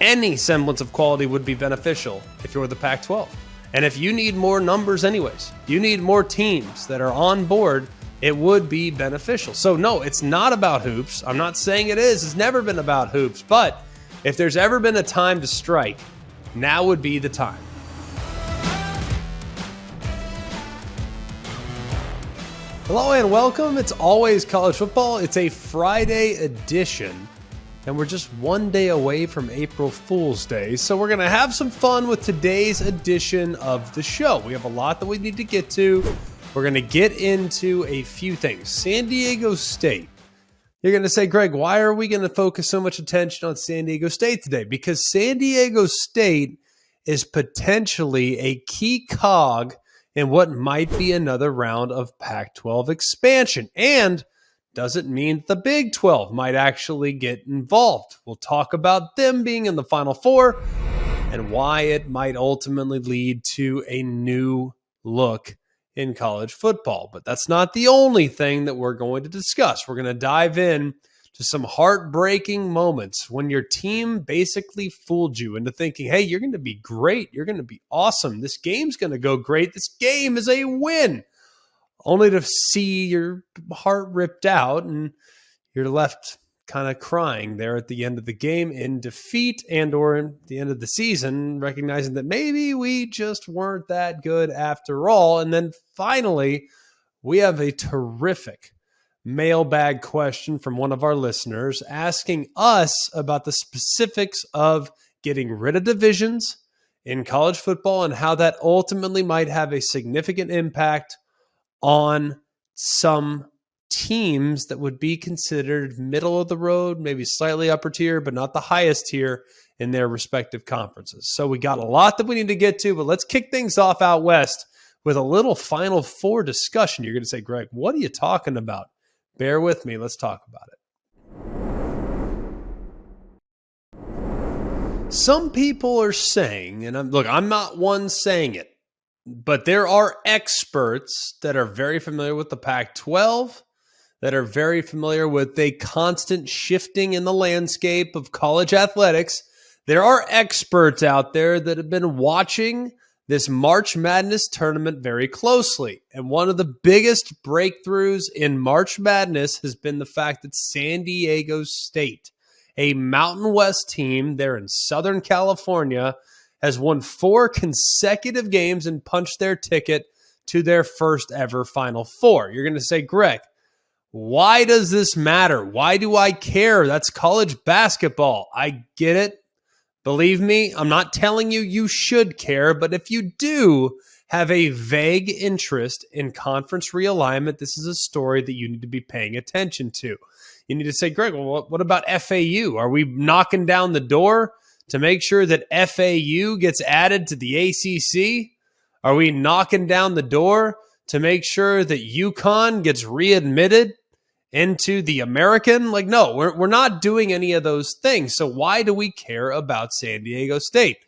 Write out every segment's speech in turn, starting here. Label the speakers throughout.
Speaker 1: Any semblance of quality would be beneficial if you're the Pac-12. And if you need more numbers anyways, you need more teams that are on board, it would be beneficial. So no, it's not about hoops. I'm not saying it is. It's never been about hoops. But if there's ever been a time to strike, now would be the time. Hello and welcome. It's always college football. It's a Friday edition, and we're just one day away from April Fool's Day. So we're going to have some fun with today's edition of the show. We have a lot that we need to get to. We're going to get into a few things. San Diego State. You're going to say, Greg, why are we going to focus so much attention on San Diego State today? Because San Diego State is potentially a key cog in what might be another round of Pac-12 expansion. And doesn't mean the Big 12 might actually get involved. We'll talk about them being in the Final Four and why it might ultimately lead to a new look in college football. But that's not the only thing that we're going to discuss. We're going to dive in to some heartbreaking moments when your team basically fooled you into thinking, hey, you're going to be great. You're going to be awesome. This game's going to go great. This game is a win. Only to see your heart ripped out and you're left kind of crying there at the end of the game in defeat and or at the end of the season, recognizing that maybe we just weren't that good after all. And then finally, we have a terrific mailbag question from one of our listeners asking us about the specifics of getting rid of divisions in college football and how that ultimately might have a significant impact on some teams that would be considered middle of the road, maybe slightly upper tier, but not the highest tier in their respective conferences. So we got a lot that we need to get to, but let's kick things off out west with a little Final Four discussion. You're going to say, Greg, what are you talking about? Bear with me. Let's talk about it. Some people are saying, and I'm not one saying it, but there are experts that are very familiar with the Pac-12, that are very familiar with a constant shifting in the landscape of college athletics. There are experts out there that have been watching this March Madness tournament very closely. And one of the biggest breakthroughs in March Madness has been the fact that San Diego State, a Mountain West team there in Southern California, has won 4 consecutive games and punched their ticket to their first ever Final Four. You're going to say, Greg, why does this matter? Why do I care? That's college basketball. I get it. Believe me, I'm not telling you you should care, but if you do have a vague interest in conference realignment, this is a story that you need to be paying attention to. You need to say, Greg, well, what about FAU? Are we knocking down the door to make sure that FAU gets added to the ACC? Are we knocking down the door to make sure that UConn gets readmitted into the American? Like, no, we're not doing any of those things. So why do we care about San Diego State?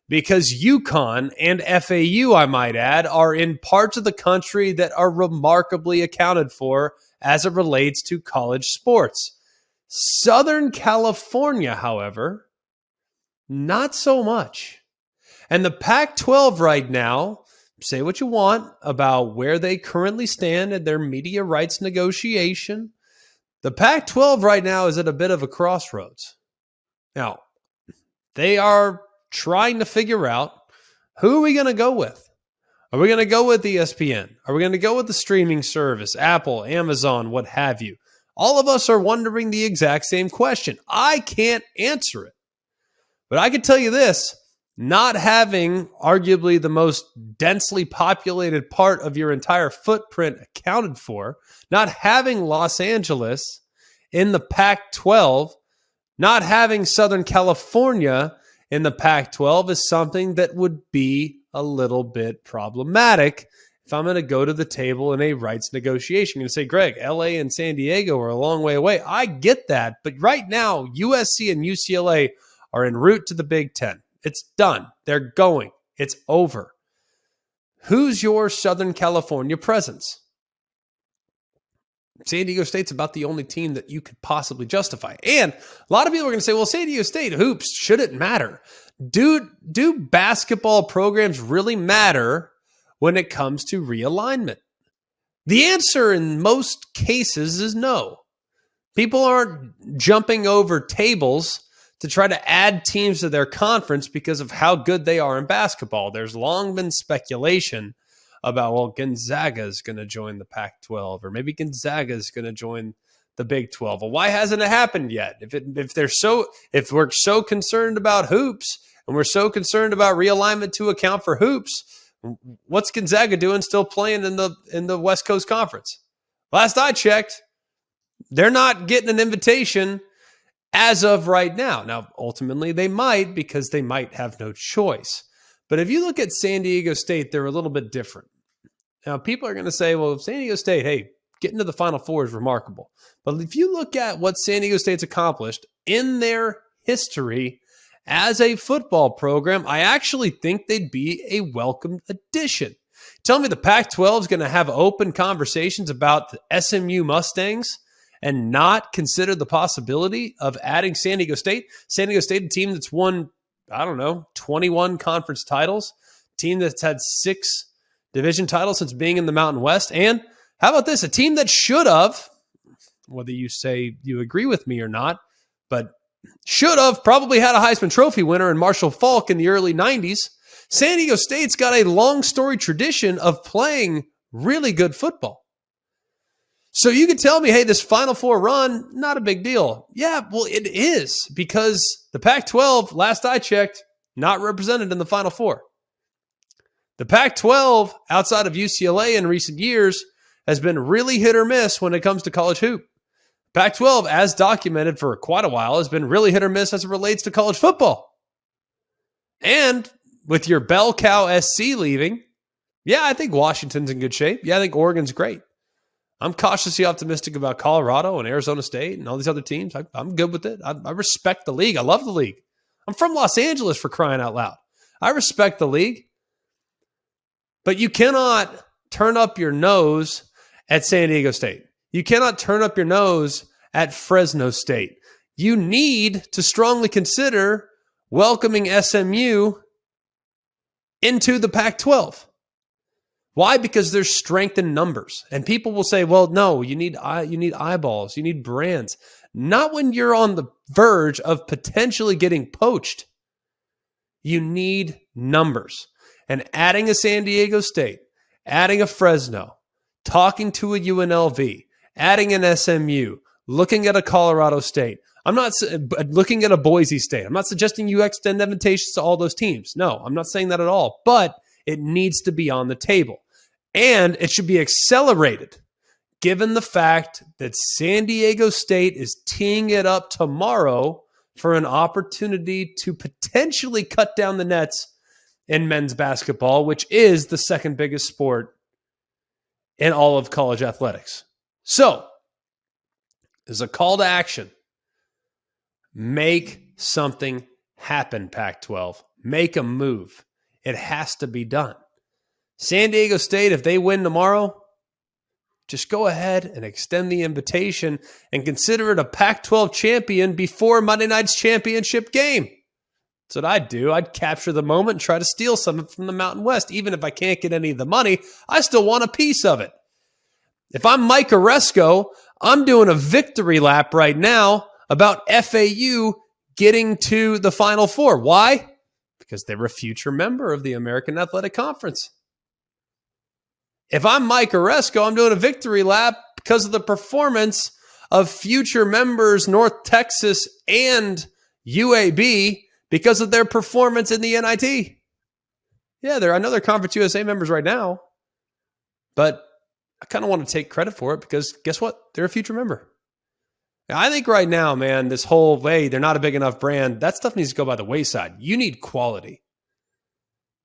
Speaker 1: Because UConn and FAU, I might add, are in parts of the country that are remarkably accounted for as it relates to college sports. Southern California, however, not so much. And the Pac-12 right now, say what you want about where they currently stand in their media rights negotiation. The Pac-12 right now is at a bit of a crossroads. Now, they are trying to figure out, who are we going to go with? Are we going to go with ESPN? Are we going to go with the streaming service, Apple, Amazon, what have you? All of us are wondering the exact same question. I can't answer it. But I can tell you this, not having arguably the most densely populated part of your entire footprint accounted for, not having Los Angeles in the Pac-12, not having Southern California in the Pac-12 is something that would be a little bit problematic if I'm going to go to the table in a rights negotiation. I'm going to say, Greg, LA and San Diego are a long way away. I get that. But right now, USC and UCLA are en route to the Big Ten. It's done. They're going. It's over. Who's your Southern California presence? San Diego State's about the only team that you could possibly justify. And a lot of people are going to say, well, San Diego State hoops shouldn't matter. Do basketball programs really matter when it comes to realignment? The answer in most cases is no. People aren't jumping over tables to try to add teams to their conference because of how good they are in basketball. There's long been speculation about, well, Gonzaga is going to join the Pac-12, or maybe Gonzaga is going to join the Big 12. Well, why hasn't it happened yet? If we're so concerned about hoops and we're so concerned about realignment to account for hoops, what's Gonzaga doing still playing in the West Coast Conference? Last I checked, they're not getting an invitation as of right now. Now, ultimately, they might, because they might have no choice. But if you look at San Diego State, they're a little bit different. Now, people are going to say, well, San Diego State, hey, getting to the Final Four is remarkable. But if you look at what San Diego State's accomplished in their history as a football program, I actually think they'd be a welcome addition. Tell me the Pac-12 is going to have open conversations about the SMU Mustangs and not consider the possibility of adding San Diego State? San Diego State, a team that's won, 21 conference titles, team that's had 6 division titles since being in the Mountain West. And how about this? A team that should have, whether you say you agree with me or not, but should have probably had a Heisman Trophy winner in Marshall Faulk in the early 90s. San Diego State's got a long story tradition of playing really good football. So you could tell me, hey, this Final Four run, not a big deal. Yeah, well, it is, because the Pac-12, last I checked, not represented in the Final Four. The Pac-12, outside of UCLA in recent years, has been really hit or miss when it comes to college hoop. Pac-12, as documented for quite a while, has been really hit or miss as it relates to college football. And with your bell cow SC leaving, yeah, I think Washington's in good shape. Yeah, I think Oregon's great. I'm cautiously optimistic about Colorado and Arizona State and all these other teams. I'm good with it. I respect the league. I love the league. I'm from Los Angeles, for crying out loud. I respect the league. But you cannot turn up your nose at San Diego State. You cannot turn up your nose at Fresno State. You need to strongly consider welcoming SMU into the Pac-12. Why? Because there's strength in numbers. And people will say, well, no, you need eyeballs, you need brands. Not when you're on the verge of potentially getting poached. You need numbers. And adding a San Diego State, adding a Fresno, talking to a UNLV, adding an SMU, looking at a Colorado State. I'm not looking at a Boise State. I'm not suggesting you extend invitations to all those teams. No, I'm not saying that at all. But it needs to be on the table. And it should be accelerated, given the fact that San Diego State is teeing it up tomorrow for an opportunity to potentially cut down the nets in men's basketball, which is the second biggest sport in all of college athletics. So, there's a call to action. Make something happen, Pac-12. Make a move. It has to be done. San Diego State, if they win tomorrow, just go ahead and extend the invitation and consider it a Pac-12 champion before Monday night's championship game. That's what I'd do. I'd capture the moment and try to steal some from the Mountain West. Even if I can't get any of the money, I still want a piece of it. If I'm Mike Oresco, I'm doing a victory lap right now about FAU getting to the Final Four. Why? Because they're a future member of the American Athletic Conference. If I'm Mike Oresco, I'm doing a victory lap because of the performance of future members North Texas and UAB because of their performance in the NIT. Yeah, I know they're Conference USA members right now, but I kind of want to take credit for it because guess what? They're a future member. I think right now, man, this whole way, they're not a big enough brand, that stuff needs to go by the wayside. You need quality.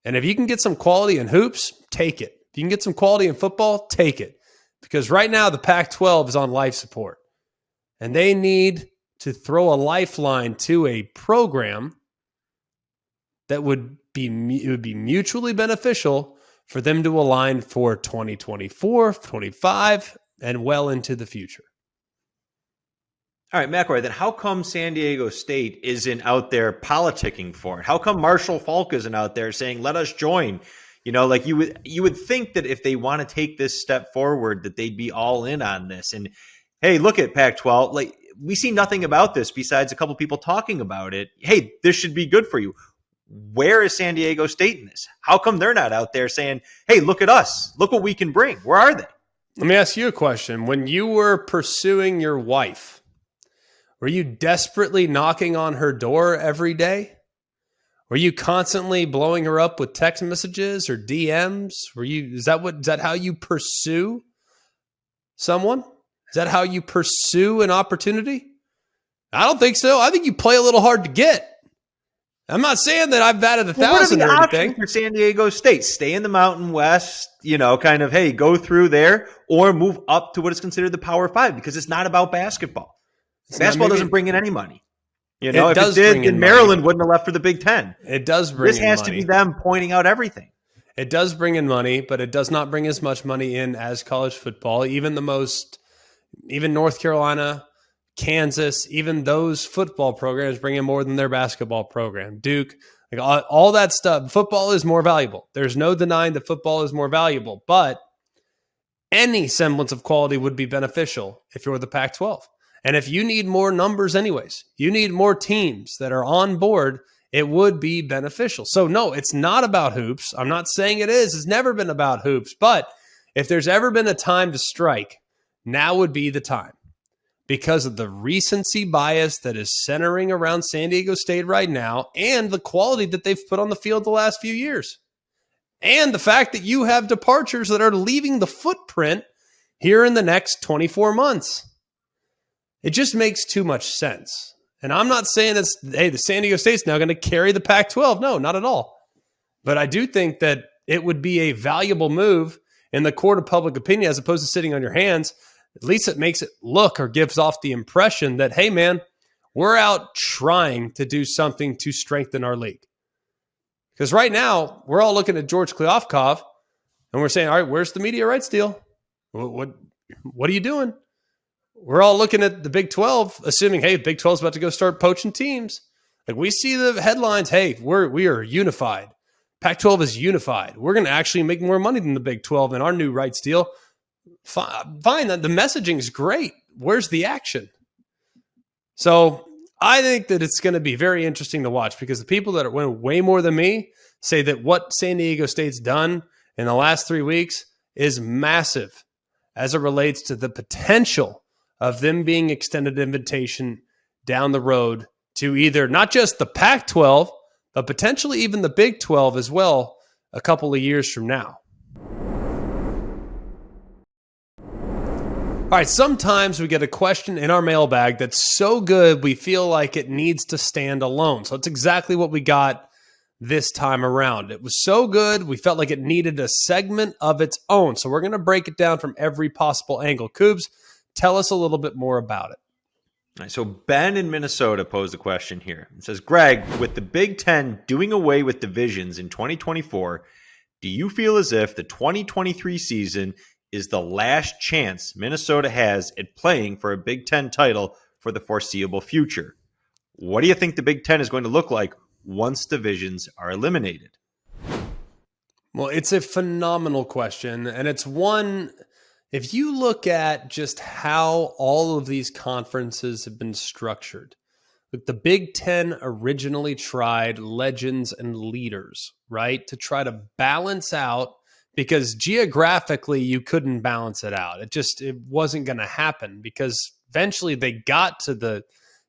Speaker 1: And if you can get some quality in hoops, take it. If you can get some quality in football, take it. Because right now, the Pac-12 is on life support. And they need to throw a lifeline to a program that would be mutually beneficial for them to align for 2024, 25, and well into the future.
Speaker 2: All right, McElroy, then how come San Diego State isn't out there politicking for it? How come Marshall Faulk isn't out there saying, let us join? Like you would think that if they want to take this step forward, that they'd be all in on this. And hey, look at Pac-12. Like, we see nothing about this besides a couple people talking about it. Hey, this should be good for you. Where is San Diego State in this? How come they're not out there saying, hey, look at us. Look what we can bring. Where are they?
Speaker 1: Let me ask you a question. When you were pursuing your wife, were you desperately knocking on her door every day? Were you constantly blowing her up with text messages or DMs? Is that how you pursue someone? Is that how you pursue an opportunity? I don't think so. I think you play a little hard to get. I'm not saying that I've batted 1,000 or anything.
Speaker 2: For San Diego State, stay in the Mountain West, kind of, hey, go through there or move up to what is considered the Power Five, because it's not about basketball. Basketball doesn't bring in any money. If it did, then Maryland wouldn't have left for the Big Ten.
Speaker 1: It does bring in money.
Speaker 2: This has to be them pointing out everything.
Speaker 1: It does bring in money, but it does not bring as much money in as college football. Even North Carolina, Kansas, even those football programs bring in more than their basketball program. Duke, like all that stuff. Football is more valuable. There's no denying that football is more valuable, but any semblance of quality would be beneficial if you're the Pac-12. And if you need more numbers anyways, you need more teams that are on board, it would be beneficial. So no, it's not about hoops. I'm not saying it is. It's never been about hoops. But if there's ever been a time to strike, now would be the time, because of the recency bias that is centering around San Diego State right now and the quality that they've put on the field the last few years. And the fact that you have departures that are leaving the footprint here in the next 24 months. It just makes too much sense. And I'm not saying the San Diego State's now going to carry the Pac-12. No, not at all. But I do think that it would be a valuable move in the court of public opinion as opposed to sitting on your hands. At least it makes it look or gives off the impression that, hey, man, we're out trying to do something to strengthen our league. Because right now, we're all looking at George Kliavkoff and we're saying, all right, where's the media rights deal? What are you doing? We're all looking at the Big 12, assuming, hey, Big 12 is about to go start poaching teams. Like, we see the headlines, hey, we are unified. Pac-12 is unified. We're going to actually make more money than the Big 12 in our new rights deal. Fine, the messaging is great. Where's the action? So I think that it's going to be very interesting to watch, because the people that are way more than me say that what San Diego State's done in the last 3 weeks is massive as it relates to the potential of them being extended invitation down the road to either not just the Pac-12, but potentially even the Big 12 as well a couple of years from now. All right, sometimes we get a question in our mailbag that's so good we feel like it needs to stand alone. So it's exactly what we got this time around. It was so good, we felt like it needed a segment of its own. So we're going to break it down from every possible angle. Coobs, tell us a little bit more about it.
Speaker 2: All right, so Ben in Minnesota posed a question here. It says, Greg, with the Big Ten doing away with divisions in 2024, do you feel as if the 2023 season is the last chance Minnesota has at playing for a Big Ten title for the foreseeable future? What do you think the Big Ten is going to look like once divisions are eliminated?
Speaker 1: Well, it's a phenomenal question, and it's one... If you look at just how all of these conferences have been structured, look, the Big Ten originally tried legends and leaders, right? To try to balance out, because geographically you couldn't balance it out. It wasn't going to happen, because eventually they got to the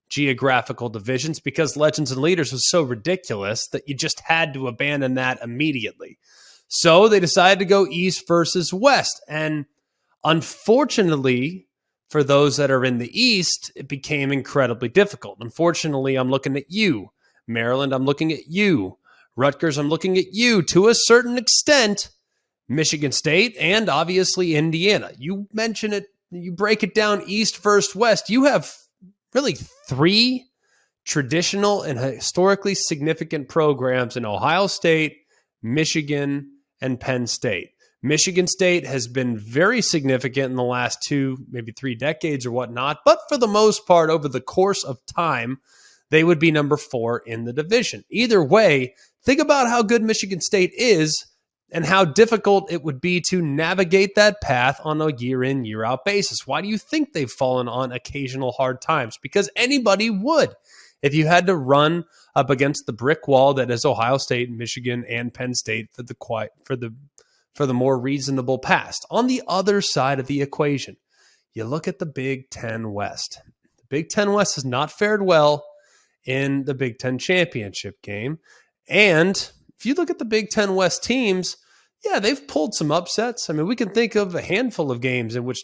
Speaker 1: geographical divisions because legends and leaders was so ridiculous that you just had to abandon that immediately. So they decided to go East versus West, and unfortunately, for those that are in the East, it became incredibly difficult. Unfortunately, I'm looking at you. Maryland, I'm looking at you. Rutgers, I'm looking at you. To a certain extent, Michigan State, and obviously Indiana. You mention it, you break it down East versus West. You have really 3 traditional and historically significant programs in Ohio State, Michigan, and Penn State. Michigan State has been very significant in the last 2, maybe 3 decades or whatnot, but for the most part, over the course of time, they would be number 4 in the division. Either way, think about how good Michigan State is and how difficult it would be to navigate that path on a year in, year out basis. Why do you think they've fallen on occasional hard times? Because anybody would. If you had to run up against the brick wall that is Ohio State, Michigan, and Penn State for the more reasonable past. On the other side of the equation, you look at the Big Ten West. The Big Ten West has not fared well in the Big Ten championship game. And if you look at the Big Ten West teams, yeah, they've pulled some upsets. I mean, we can think of a handful of games in which,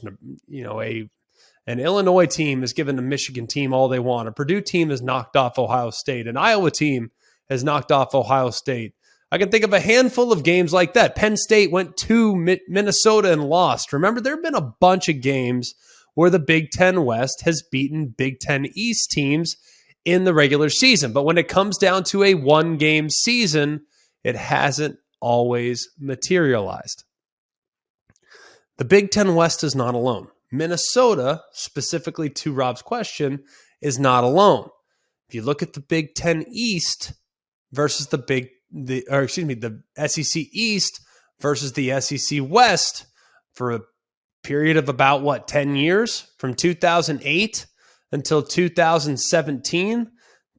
Speaker 1: an Illinois team has given a Michigan team all they want. A Purdue team has knocked off Ohio State. An Iowa team has knocked off Ohio State. I can think of a handful of games like that. Penn State went to Minnesota and lost. Remember, there have been a bunch of games where the Big Ten West has beaten Big Ten East teams in the regular season. But when it comes down to a one-game season, it hasn't always materialized. The Big Ten West is not alone. Minnesota, specifically to Rob's question, is not alone. If you look at the Big Ten East versus the SEC East versus the SEC West for a period of about 10 years, from 2008 until 2017,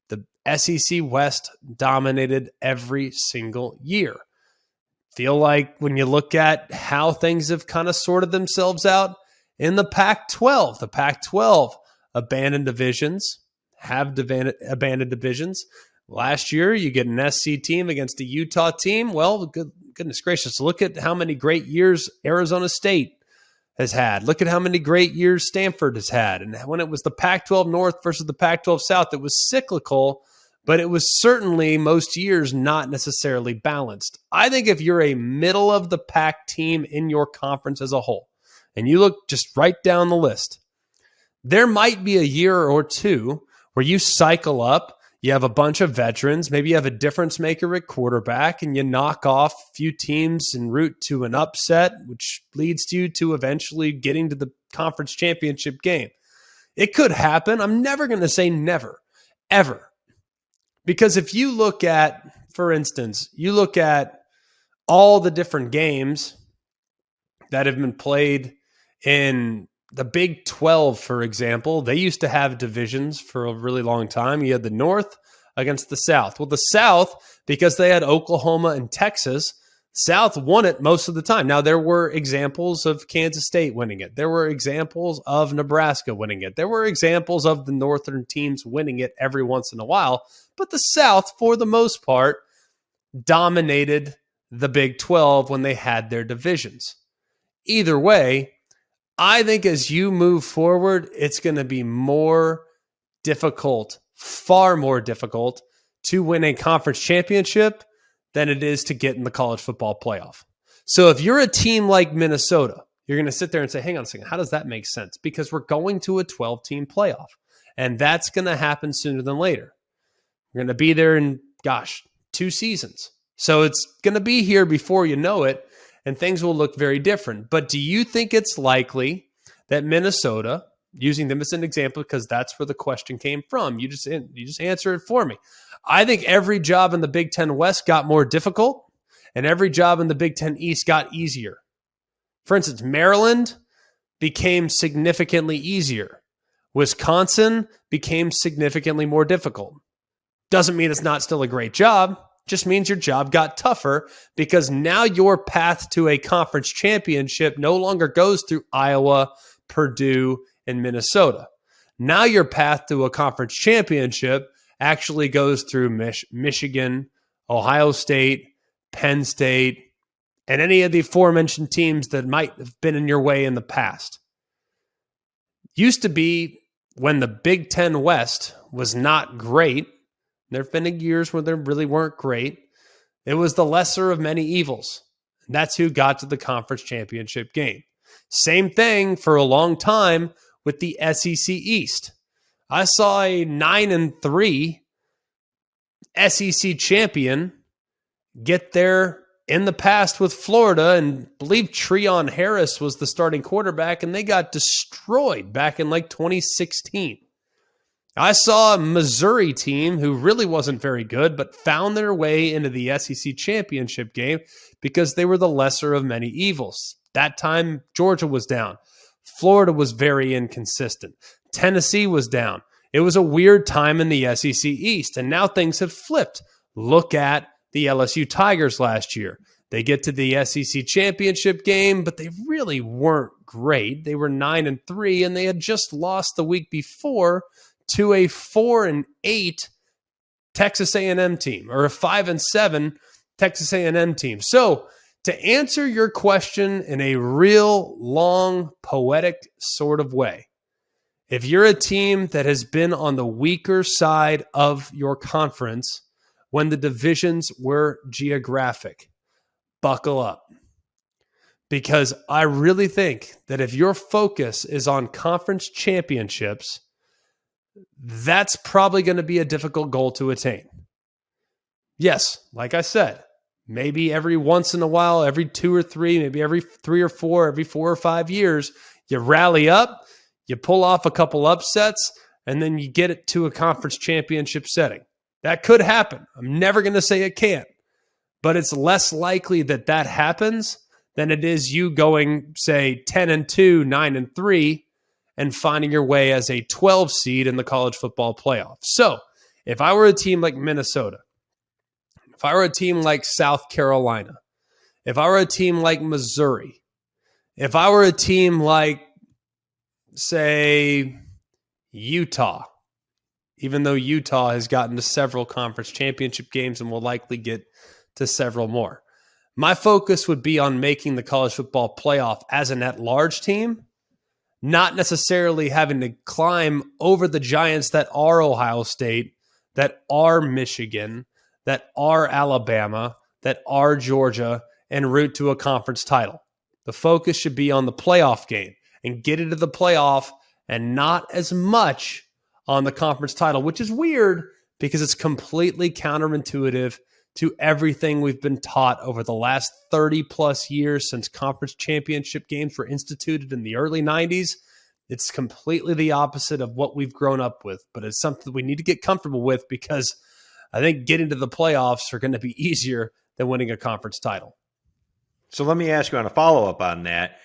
Speaker 1: the SEC West dominated every single year. Feel like when you look at how things have kind of sorted themselves out in the Pac-12, the Pac-12 abandoned divisions. Last year, you get an SC team against a Utah team. Well, goodness gracious, look at how many great years Arizona State has had. Look at how many great years Stanford has had. And when it was the Pac-12 North versus the Pac-12 South, it was cyclical, but it was certainly most years not necessarily balanced. I think if you're a middle of the pack team in your conference as a whole, and you look just right down the list, there might be a year or two where you cycle up, you have a bunch of veterans, maybe you have a difference maker at quarterback, and you knock off a few teams en route to an upset, which leads you to eventually getting to the conference championship game. It could happen. I'm never going to say never, ever. Because if you look at, for instance, all the different games that have been played in the Big 12, for example, they used to have divisions for a really long time. You had the North against the South. Well, the South, because they had Oklahoma and Texas, South won it most of the time. Now, there were examples of Kansas State winning it. There were examples of Nebraska winning it. There were examples of the Northern teams winning it every once in a while. But the South, for the most part, dominated the Big 12 when they had their divisions. Either way, I think as you move forward, it's going to be more difficult, far more difficult, to win a conference championship than it is to get in the college football playoff. So if you're a team like Minnesota, you're going to sit there and say, hang on a second, how does that make sense? Because we're going to a 12-team playoff, and that's going to happen sooner than later. We're going to be there in, 2 seasons. So it's going to be here before you know it, and things will look very different. But do you think it's likely that Minnesota, using them as an example because that's where the question came from, you just answer it for me. I think every job in the Big Ten West got more difficult, and every job in the Big Ten East got easier. For instance, Maryland became significantly easier. Wisconsin became significantly more difficult. Doesn't mean it's not still a great job. Just means your job got tougher because now your path to a conference championship no longer goes through Iowa, Purdue, and Minnesota. Now your path to a conference championship actually goes through Michigan, Ohio State, Penn State, and any of the aforementioned teams that might have been in your way in the past. Used to be when the Big Ten West was not great. There have been years where they really weren't great. It was the lesser of many evils. And that's who got to the conference championship game. Same thing for a long time with the SEC East. I saw a 9-3 SEC champion get their in the past with Florida, and I believe Treon Harris was the starting quarterback, and they got destroyed back in like 2016. I saw a Missouri team who really wasn't very good, but found their way into the SEC championship game because they were the lesser of many evils. That time, Georgia was down. Florida was very inconsistent. Tennessee was down. It was a weird time in the SEC East, and now things have flipped. Look at the LSU Tigers last year. They get to the SEC championship game, but they really weren't great. They were 9-3, and they had just lost the week before to a 4-8 Texas A&M team, or a 5-7 Texas A&M team. So to answer your question in a real long, poetic sort of way, if you're a team that has been on the weaker side of your conference when the divisions were geographic, buckle up. Because I really think that if your focus is on conference championships, that's probably going to be a difficult goal to attain. Yes, like I said, maybe every once in a while, every 2 or 3, maybe every 3 or 4, every 4 or 5 years, you rally up, you pull off a couple upsets, and then you get it to a conference championship setting. That could happen. I'm never going to say it can't, but it's less likely that that happens than it is you going, say, 10-2, 9-3, and finding your way as a 12 seed in the college football playoff. So if I were a team like Minnesota, if I were a team like South Carolina, if I were a team like Missouri, if I were a team like, say, Utah, even though Utah has gotten to several conference championship games and will likely get to several more, my focus would be on making the college football playoff as an at-large team, not necessarily having to climb over the giants that are Ohio State, that are Michigan, that are Alabama, that are Georgia, en route to a conference title. The focus should be on the playoff game and get into the playoff, and not as much on the conference title, which is weird because it's completely counterintuitive to everything we've been taught over the last 30 plus years since conference championship games were instituted in the early 90s. It's completely the opposite of what we've grown up with, but it's something we need to get comfortable with because I think getting to the playoffs are going to be easier than winning a conference title.
Speaker 2: So let me ask you on a follow-up on that.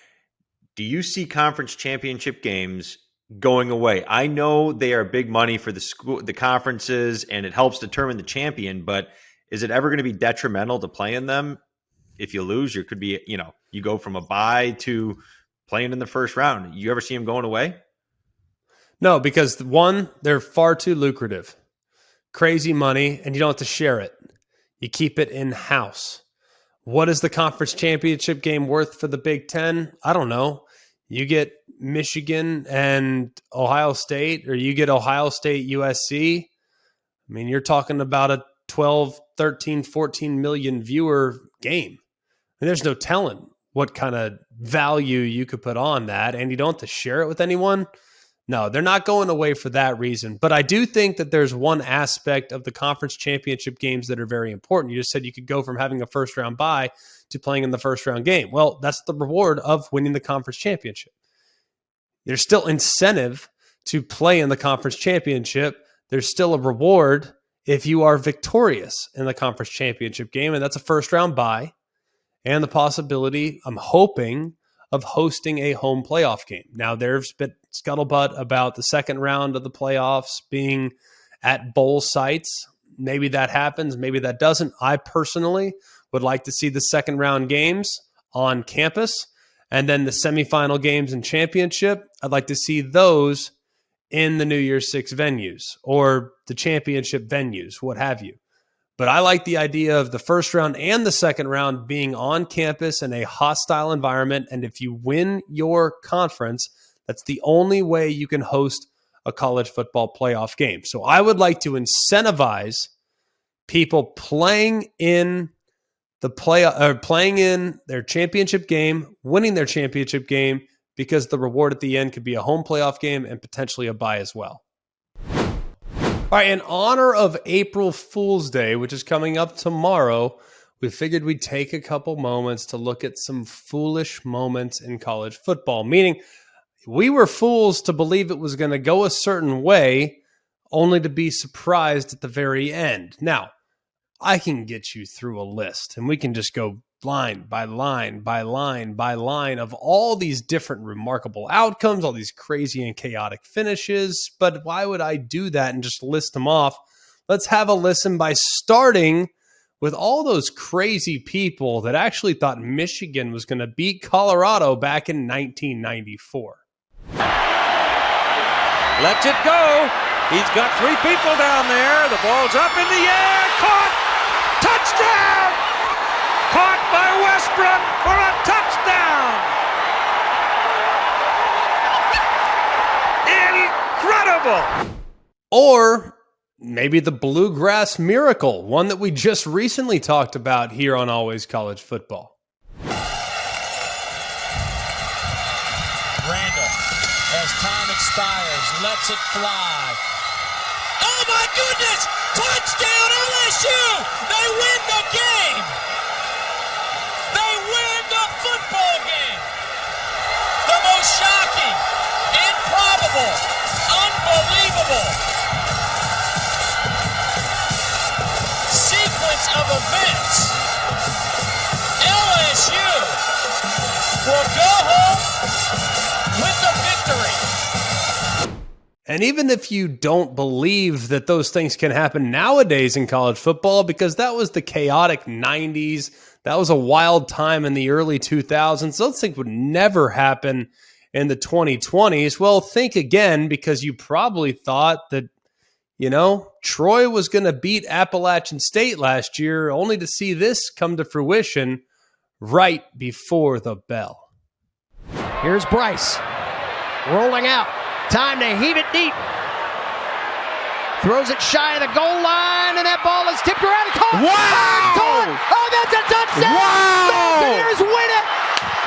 Speaker 2: Do you see conference championship games going away? I know they are big money for the conferences, and it helps determine the champion, but is it ever going to be detrimental to playing them? If you lose, you could be, you go from a bye to playing in the first round. You ever see them going away?
Speaker 1: No, because one, they're far too lucrative. Crazy money, and you don't have to share it. You keep it in-house. What is the conference championship game worth for the Big Ten? I don't know. You get Michigan and Ohio State, or you get Ohio State, USC. I mean, you're talking about a 12, 13, 14 million viewer game. And there's no telling what kind of value you could put on that, and you don't have to share it with anyone. No, they're not going away for that reason. But I do think that there's one aspect of the conference championship games that are very important. You just said you could go from having a first-round bye to playing in the first-round game. Well, that's the reward of winning the conference championship. There's still incentive to play in the conference championship. There's still a reward if you are victorious in the conference championship game, and that's a first-round bye and the possibility, I'm hoping, of hosting a home playoff game. Now, there's been scuttlebutt about the second round of the playoffs being at bowl sites. Maybe that happens, maybe that doesn't. I personally would like to see the second round games on campus, and then the semifinal games and championship, I'd like to see those in the New Year's Six venues or the championship venues, what have you. But I like the idea of the first round and the second round being on campus in a hostile environment. And if you win your conference, that's the only way you can host a college football playoff game. So I would like to incentivize people playing in playing in their championship game, winning their championship game, because the reward at the end could be a home playoff game and potentially a bye as well. All right, in honor of April Fool's Day, which is coming up tomorrow, we figured we'd take a couple moments to look at some foolish moments in college football, meaning we were fools to believe it was going to go a certain way, only to be surprised at the very end. Now, I can get you through a list, and we can just go line by line by line by line of all these different remarkable outcomes, all these crazy and chaotic finishes. But why would I do that and just list them off? Let's have a listen by starting with all those crazy people that actually thought Michigan was going to beat Colorado back in 1994.
Speaker 3: Lets it go. He's got 3 people down there. The ball's up in the air. Caught. Touchdown. Caught by Westbrook for a touchdown. Incredible.
Speaker 1: Or maybe the Bluegrass Miracle, one that we just recently talked about here on Always College Football.
Speaker 4: Randall, as time expires, lets it fly. Oh my goodness! Touchdown LSU! They win the game! They win the football game! The most shocking, improbable, unbelievable sequence of events. LSU will go home with the victory.
Speaker 1: And even if you don't believe that those things can happen nowadays in college football, because that was the chaotic 90s, that was a wild time in the early 2000s, those things would never happen in the 2020s. Well, think again, because you probably thought that, Troy was going to beat Appalachian State last year, only to see this come to fruition right before the bell.
Speaker 5: Here's Bryce, rolling out. Time to heave it deep. Throws it shy of the goal line, and that ball is tipped around and caught.
Speaker 1: Wow!
Speaker 5: Caught. Oh, that's a touchdown!
Speaker 1: Wow!
Speaker 5: Mountaineers win it!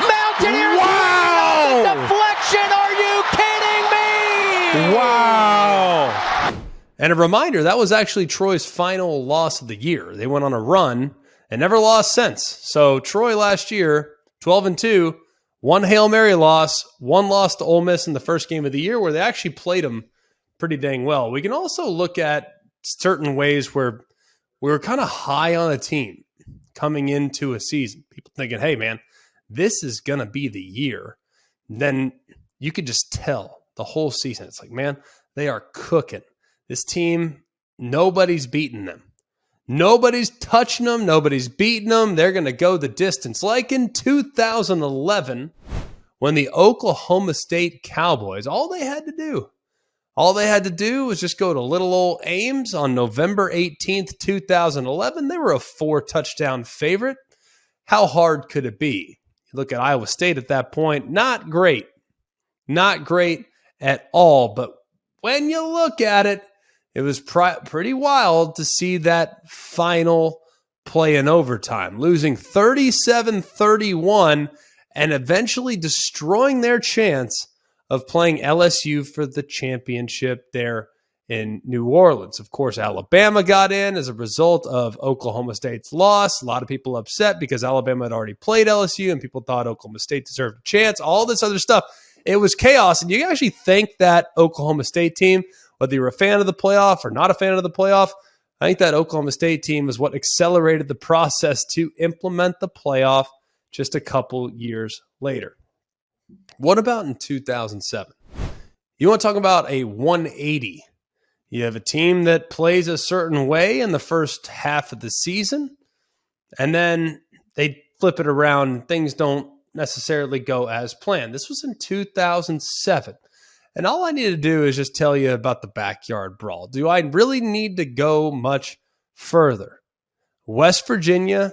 Speaker 5: Mountaineers
Speaker 1: Wow!
Speaker 5: win it! Deflection, are you kidding me?
Speaker 1: Wow! And a reminder, that was actually Troy's final loss of the year. They went on a run and never lost since. So Troy last year, 12-2, 1 Hail Mary loss, 1 loss to Ole Miss in the first game of the year, where they actually played them pretty dang well. We can also look at certain ways where we were kind of high on a team coming into a season. People thinking, hey, man, this is going to be the year. Then you could just tell the whole season. It's like, man, they are cooking. This team, nobody's beating them. Nobody's touching them. Nobody's beating them. They're going to go the distance. Like in 2011, when the Oklahoma State Cowboys, all they had to do was just go to little old Ames on November 18th, 2011. They were a 4-touchdown favorite. How hard could it be? You look at Iowa State at that point, not great. Not great at all. But when you look at it, it was pretty wild to see that final play in overtime, losing 37-31 and eventually destroying their chance of playing LSU for the championship there in New Orleans. Of course, Alabama got in as a result of Oklahoma State's loss. A lot of people upset because Alabama had already played LSU and people thought Oklahoma State deserved a chance, all this other stuff. It was chaos, and you actually think that Oklahoma State team, whether you're a fan of the playoff or not a fan of the playoff, I think that Oklahoma State team is what accelerated the process to implement the playoff just a couple years later. What about in 2007? You want to talk about a 180? You have a team that plays a certain way in the first half of the season, and then they flip it around. Things don't necessarily go as planned. This was in 2007. And all I need to do is just tell you about the backyard brawl. Do I really need to go much further? West Virginia,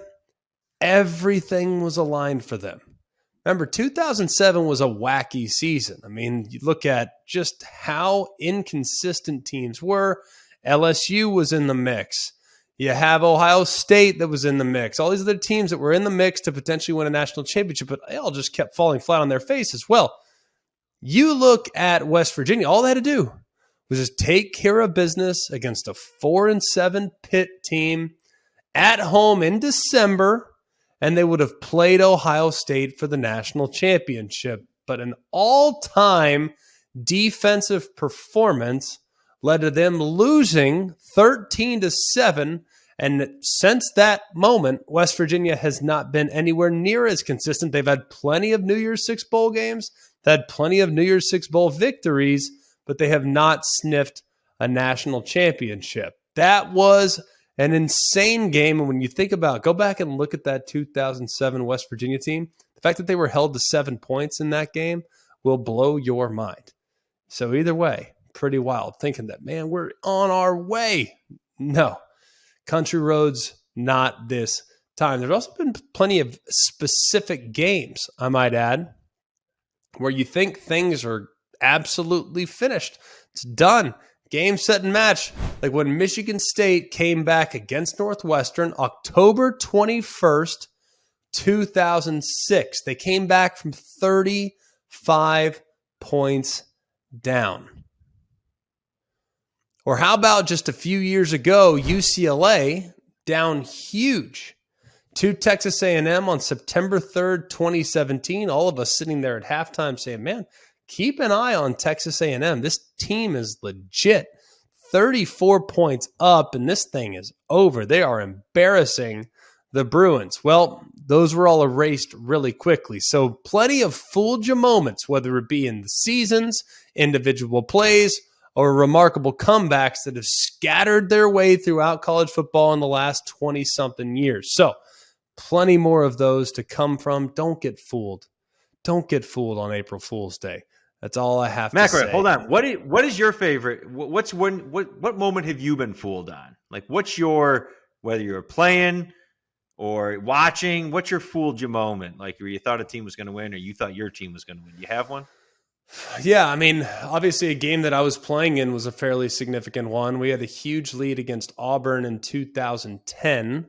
Speaker 1: everything was aligned for them. Remember, 2007 was a wacky season. I mean, you look at just how inconsistent teams were. LSU was in the mix. You have Ohio State that was in the mix. All these other teams that were in the mix to potentially win a national championship, but they all just kept falling flat on their face as well. You look at West Virginia, all they had to do was just take care of business against a 4-7 Pitt team at home in December, and they would have played Ohio State for the national championship. But an all-time defensive performance led to them losing 13-7. And since that moment, West Virginia has not been anywhere near as consistent. They've had plenty of New Year's Six Bowl games. They had plenty of New Year's Six Bowl victories, but they have not sniffed a national championship. That was an insane game. And when you think about, go back and look at that 2007 West Virginia team, the fact that they were held to 7 points in that game will blow your mind. So either way, pretty wild thinking that, man, we're on our way. No, country roads, not this time. There's also been plenty of specific games, I might add, where you think things are absolutely finished. It's done. Game, set, and match. Like when Michigan State came back against Northwestern, October 21st, 2006. They came back from 35 points down. Or how about just a few years ago, UCLA down huge to Texas A&M on September 3rd, 2017. All of us sitting there at halftime saying, man, keep an eye on Texas A&M. This team is legit. 34 points up, and this thing is over. They are embarrassing the Bruins. Well, those were all erased really quickly. So plenty of fooled you moments, whether it be in the seasons, individual plays, or remarkable comebacks that have scattered their way throughout college football in the last 20-something years. So plenty more of those to come from. Don't get fooled. Don't get fooled on April Fool's Day. That's all I have to say.
Speaker 2: Hold on. What is your favorite? What moment have you been fooled on? Like, what's your, whether you're playing or watching, what's your fooled you moment? Like, where you thought a team was going to win or you thought your team was going to win. You have one?
Speaker 1: Yeah, I mean, obviously a game that I was playing in was a fairly significant one. We had a huge lead against Auburn in 2010,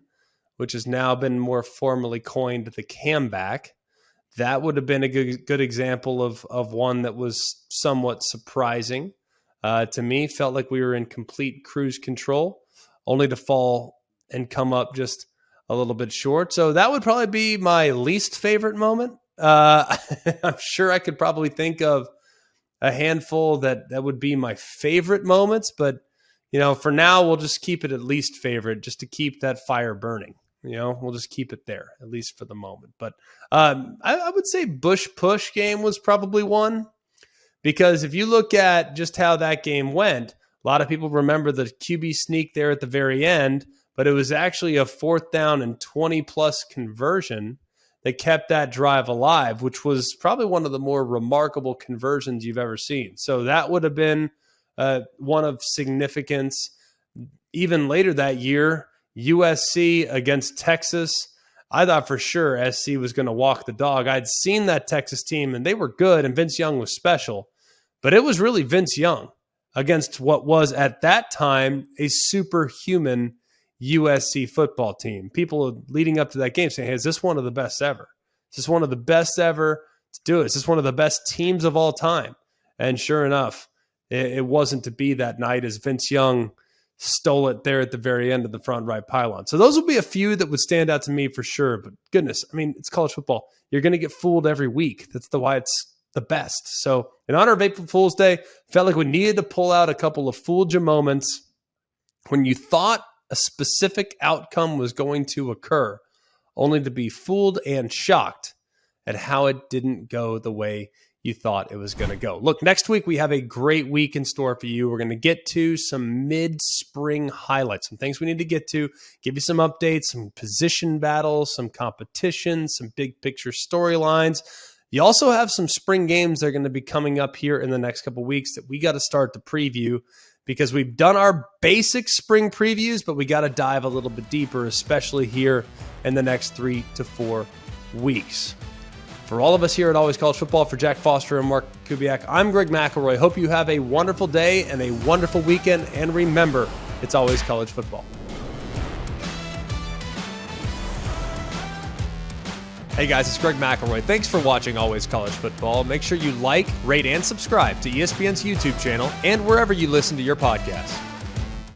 Speaker 1: which has now been more formally coined the comeback. That would have been a good example of one that was somewhat surprising to me. Felt like we were in complete cruise control, only to fall and come up just a little bit short. So that would probably be my least favorite moment. I'm sure I could probably think of a handful that would be my favorite moments, but for now we'll just keep it at least favorite, just to keep that fire burning. We'll just keep it there, at least for the moment. But I would say Bush Push game was probably one, because if you look at just how that game went, a lot of people remember the QB sneak there at the very end, but it was actually a 4th down and 20-plus conversion that kept that drive alive, which was probably one of the more remarkable conversions you've ever seen. So that would have been one of significance. Even later that year, USC against Texas, I thought for sure SC was going to walk the dog. I'd seen that Texas team, and they were good, and Vince Young was special. But it was really Vince Young against what was, at that time, a superhuman USC football team. People leading up to that game saying, hey, is this one of the best ever? Is this one of the best ever to do it? Is this one of the best teams of all time? And sure enough, it wasn't to be that night, as Vince Young stole it there at the very end of the front right pylon. So those will be a few that would stand out to me for sure. But goodness, I mean, it's college football. You're going to get fooled every week. That's why it's the best. So in honor of April Fool's Day, felt like we needed to pull out a couple of fooled you moments when you thought a specific outcome was going to occur, only to be fooled and shocked at how it didn't go the way you thought it was going to go. Look, next week we have a great week in store for you. We're going to get to some mid-spring highlights, some things we need to get to, give you some updates, some position battles, some competition, some big picture storylines. You also have some spring games that are going to be coming up here in the next couple of weeks that we got to start to preview, because we've done our basic spring previews, but we got to dive a little bit deeper, especially here in the next 3 to 4 weeks. For all of us here at Always College Football, for Jack Foster and Mark Kubiak, I'm Greg McElroy. Hope you have a wonderful day and a wonderful weekend. And remember, it's always college football. Hey guys, it's Greg McElroy. Thanks for watching Always College Football. Make sure you like, rate, and subscribe to ESPN's YouTube channel and wherever you listen to your podcasts.